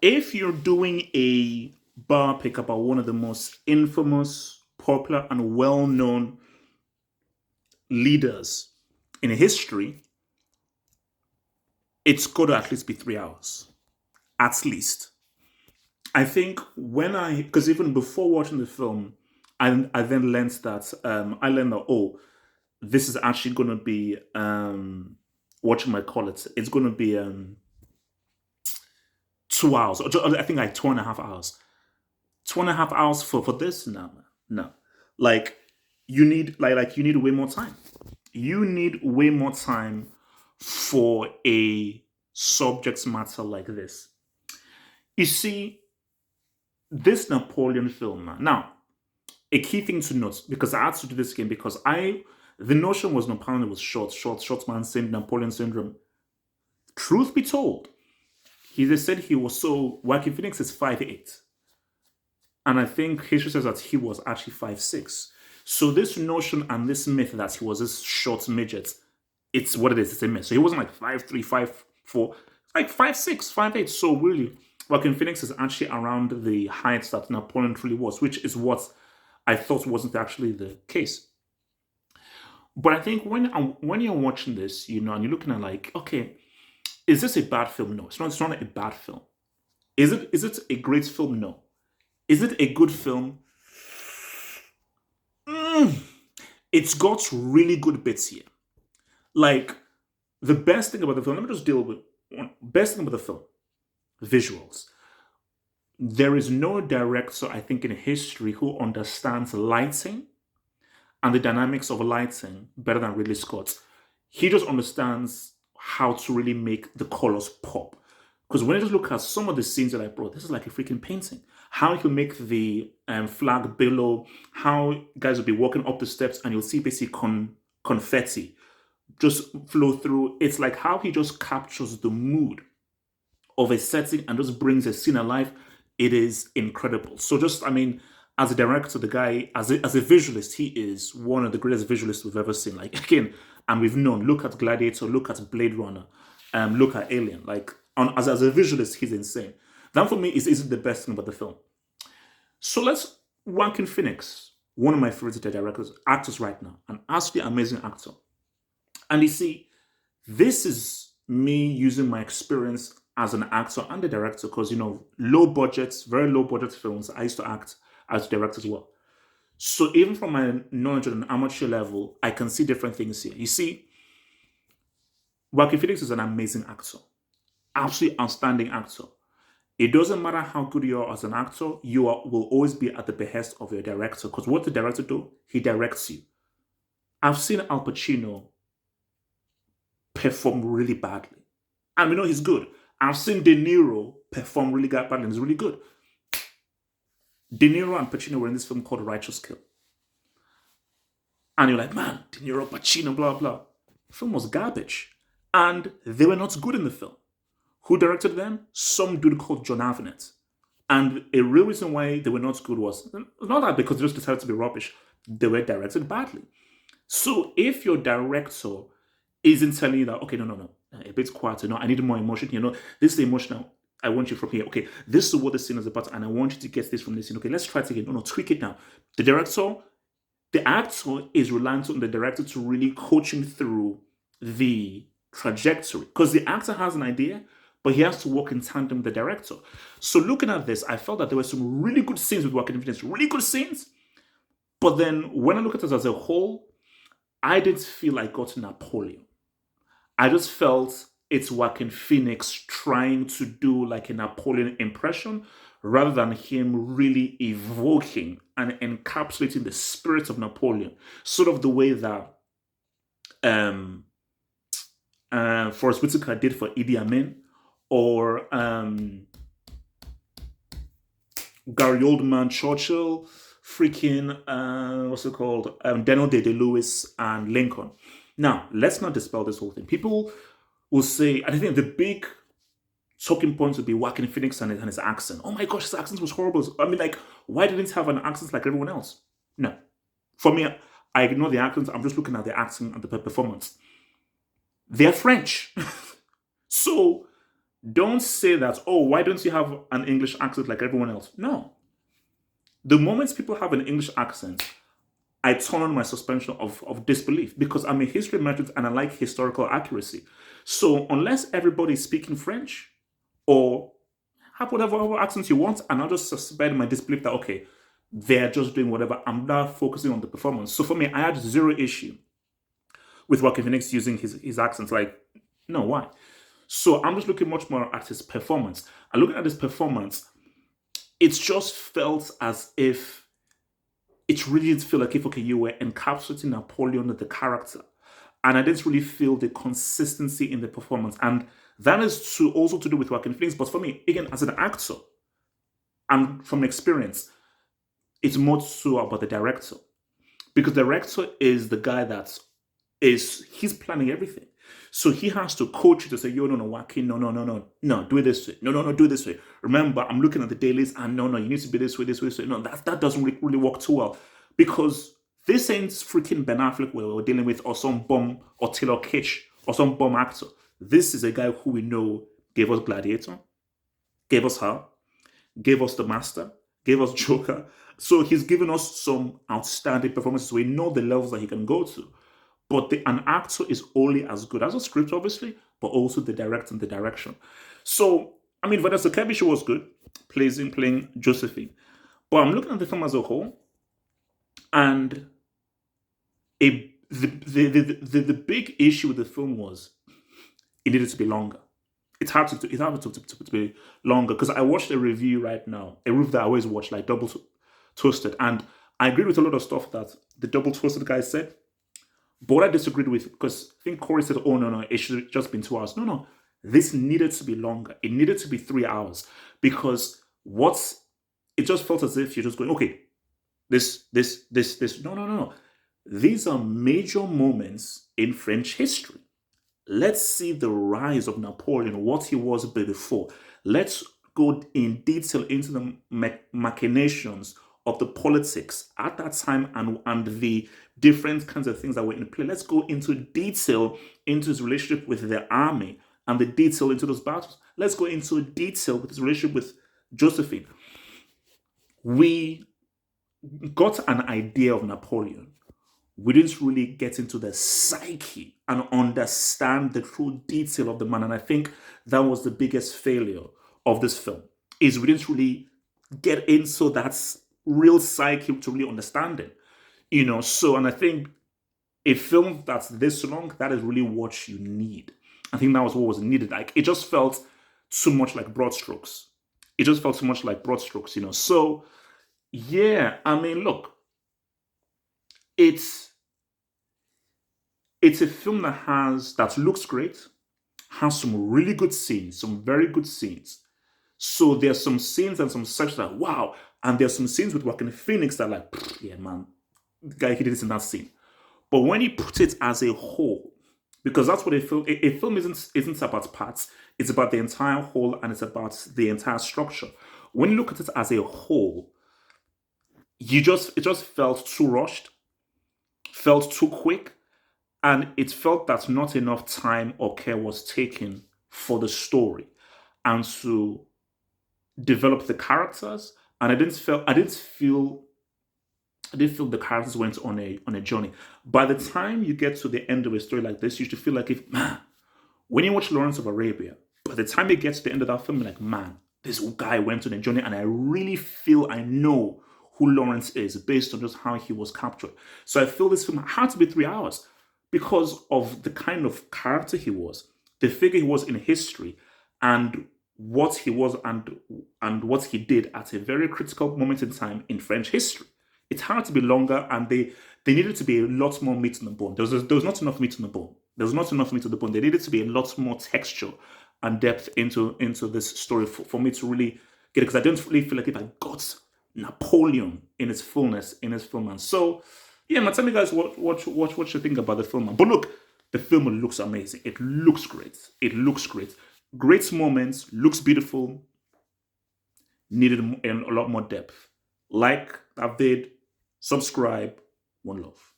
If you're doing a biopic about one of the most infamous, popular, and well known leaders in history, it's got to at least be 3 hours. At least. I think because even before watching the film, I then learned that, oh, this is actually going to be, what you might call it, it's going to be 2 hours, I think like 2.5 hours. 2.5 hours for this? No, man. No. Like, you need way more time. You need way more time for a subject matter like this. You see, this Napoleon film, man. Now, a key thing to note, because I had to do this again, because the notion was Napoleon was short man syndrome, Napoleon syndrome. Truth be told, they said he was so Joaquin Phoenix is 5'8", and I think history says that he was actually 5'6". So this notion and this myth that he was this short midget, it's what it is. It's a myth. So he wasn't like 5'3", 5'4", like 5'6", 5'8". So really, Joaquin Phoenix is actually around the height that Napoleon truly was, which is what I thought wasn't actually the case. But I think when you're watching this, and you're looking at like, okay, is this a bad film? No, it's not. It's not a bad film. Is it a great film? No. Is it a good film? Mm, it's got really good bits here. Like, the best thing about the film, let me just deal with one. Best thing about the film, visuals. There is no director, I think, in history who understands lighting and the dynamics of lighting better than Ridley Scott. He just understands how to really make the colors pop. Because when I just look at some of the scenes that I brought, this is like a freaking painting. How he will make the flag billow, how guys will be walking up the steps and you'll see basically confetti just flow through. It's like how he just captures the mood of a setting and just brings a scene alive. It is incredible. So just, I mean, as a director, the guy, as a visualist, he is one of the greatest visualists we've ever seen. Like, again, and we've known, look at Gladiator, look at Blade Runner, look at Alien. Like, as a visualist, he's insane. That for me is the best thing about the film. So Joaquin Phoenix, one of my favorite directors, actors right now, an absolutely amazing actor. And you see, this is me using my experience as an actor and a director because, low budgets, very low budget films, I used to act as a director as well. So even from my knowledge at an amateur level, I can see different things here. You see, Joaquin Phoenix is an amazing actor, absolutely outstanding actor. It doesn't matter how good you are as an actor, will always be at the behest of your director because what the director do, he directs you. I've seen Al Pacino perform really badly. And we know he's good. I've seen De Niro perform really badly and he's really good. De Niro and Pacino were in this film called Righteous Kill. And you're like, man, De Niro, Pacino, blah, blah. The film was garbage. And they were not good in the film. Who directed them? Some dude called John Avenett. And a real reason why they were not good was not that because they just decided to be rubbish. They were directed badly. So if your director isn't telling you that, okay, no, a bit quieter, no, I need more emotion, this is the emotional, I want you from here, okay, this is what the scene is about, and I want you to get this from this scene, okay, let's try it again, no, tweak it now. The actor is reliant on the director to really coach him through the trajectory, because the actor has an idea, but he has to work in tandem with the director. So looking at this, I felt that there were some really good scenes with Joaquin Phoenix, really good scenes, but then when I look at it as a whole, I didn't feel I got Napoleon. I just felt it's Joaquin Phoenix trying to do like a Napoleon impression rather than him really evoking and encapsulating the spirit of Napoleon, sort of the way that um, Forrest Whitaker did for Idi Amin, or Gary Oldman, Churchill, freaking, what's it called? Daniel Day-Lewis and Lincoln. Now, let's not dispel this whole thing. People will say, and I think the big talking point would be Joaquin Phoenix and his accent. Oh my gosh, his accent was horrible. I mean, like, why didn't he have an accent like everyone else? No. For me, I ignore the accent. I'm just looking at the accent and the performance. They're French. So Don't say that, oh, why don't you have an English accent like everyone else? No. The moment people have an English accent, I turn on my suspension of disbelief because I'm a history major and I like historical accuracy. So unless everybody is speaking French or have whatever accent you want, and I'll just suspend my disbelief that, okay, they're just doing whatever. I'm not focusing on the performance. So for me, I had zero issue with Joaquin Phoenix using his accent. Like, no, why? So I'm just looking much more at his performance. And looking at his performance, it's just felt as if it really did feel like if, okay, you were encapsulating Napoleon, the character. And I didn't really feel the consistency in the performance. And that is also to do with Joaquin Phoenix. But for me, again, as an actor and from experience, it's more so about the director. Because the director is the guy he's planning everything. So he has to coach you to say, yo, no, Joaquin, no, do it this way. No, do it this way. Remember, I'm looking at the dailies and no, you need to be this way, this way, this way. No, that doesn't really work too well because this ain't freaking Ben Affleck we're dealing with or some bum or Taylor Kitsch or some bum actor. This is a guy who we know gave us Gladiator, gave us Her, gave us The Master, gave us Joker. So he's given us some outstanding performances. We know the levels that he can go to. But an actor is only as good as a script, obviously, but also the direct and the direction. So, I mean, Vanessa Kirby was good, playing Josephine. But I'm looking at the film as a whole, and the big issue with the film was it needed to be longer. It's hard to be longer because I watched a review right now, a review that I always watch, like Double Toasted, and I agree with a lot of stuff that the Double Toasted guy said. But what I disagreed with, because I think Corey said, oh, no, it should have just been 2 hours. No, this needed to be longer. It needed to be 3 hours because it just felt as if you're just going, okay, this. No. These are major moments in French history. Let's see the rise of Napoleon, what he was before. Let's go in detail into the machinations of the politics at that time and the different kinds of things that were in play. Let's go into detail into his relationship with the army and the detail into those battles. Let's go into detail with his relationship with Josephine. We got an idea of Napoleon. We didn't really get into the psyche and understand the true detail of the man. And I think that was the biggest failure of this film, is we didn't really get into that real psyche to really understand it. So, and I think a film that's this long, that is really what you need. I think that was what was needed. Like, it just felt too much like broad strokes. So, yeah, I mean, look, it's a film that looks great, has some really good scenes, some very good scenes. So there's some scenes and some sections that wow, and there's some scenes with Joaquin Phoenix that like, yeah, man, the guy he did this in that scene. But when you put it as a whole, because that's what a film isn't about parts, it's about the entire whole and it's about the entire structure. When you look at it as a whole, it just felt too rushed, felt too quick, and it felt that not enough time or care was taken for the story and to develop the characters. And I didn't feel the characters went on a journey. By the time you get to the end of a story like this, you should feel like when you watch Lawrence of Arabia, by the time you get to the end of that film, you're like, man, this guy went on a journey, and I really feel I know who Lawrence is based on just how he was captured. So I feel this film had to be 3 hours because of the kind of character he was, the figure he was in history, and what he was and what he did at a very critical moment in time in French history. It had to be longer, and they needed to be a lot more meat on the bone. There was not enough meat on the bone. There was not enough meat on the bone. There needed to be a lot more texture and depth into this story for me to really get it, because I don't really feel like if I got Napoleon in its fullness in this film. And so, yeah, man, tell me guys what you think about the film, man. But look, the film looks amazing. It looks great. Great moments, looks beautiful, needed a lot more depth. Like, David, subscribe, one love.